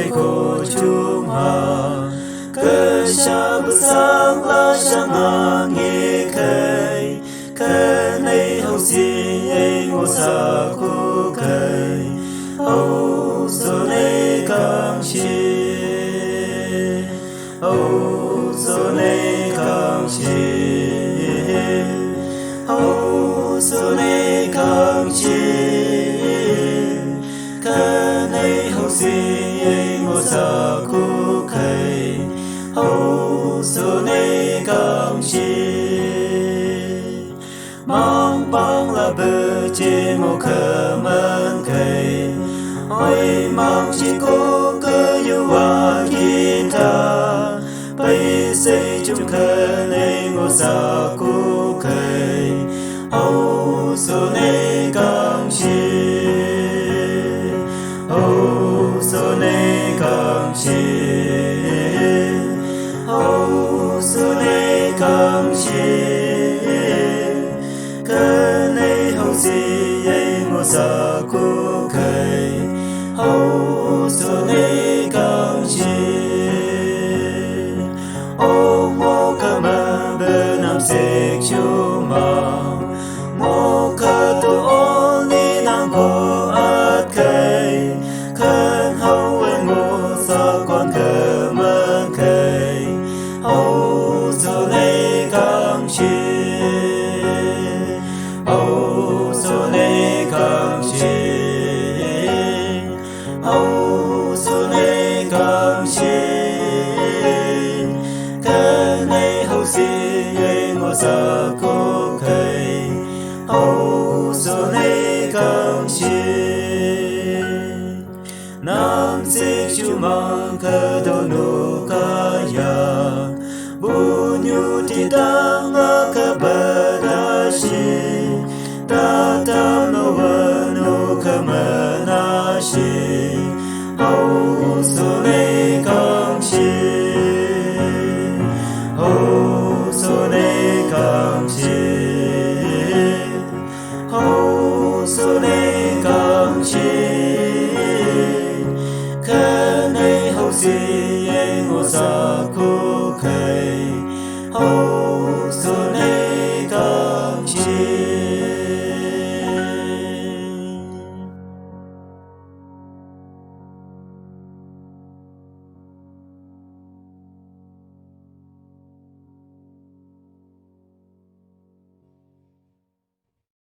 cây khổ chung hà cơ cha bức sáng la cha mang nghe cây cơ này hậu si ngô sa khu cây hậu số này càng chi hậu số này càng chi hậu số này càng chi cơ này hậu si ngô sa khu cây hậu số này càng chi mong bóng là bờ trên một khờ mơn cây ôi mong chỉ cố cơ yêu hoa kia ta bây xây chung khờ này ngô sa cố cây hậu số này càng chi hậu số này càng chi hậu số này càng chi cơ này hậu gì ngô sa cố cây hậu số này càng chi ô mô cơ mà bờ nam sek chu ma mô cơ tu ô ni nang cô át cây khân hậu en ngô sa con cơ mơ cây hậu số này càng chi hậu số này càng chi hậu số này càng chi cơ này hậu si ngô sa cố cây hậu số này càng chi nam sek chu mang cơ đồ nô ca ya bu nhu ti tang cơ bờ đa shi ta tam no vơ no cơ mơ na shi hậu số này càng chi hậu số này càng chi hậu số này càng chi cơ này hậu si ngô sa cố cây hậu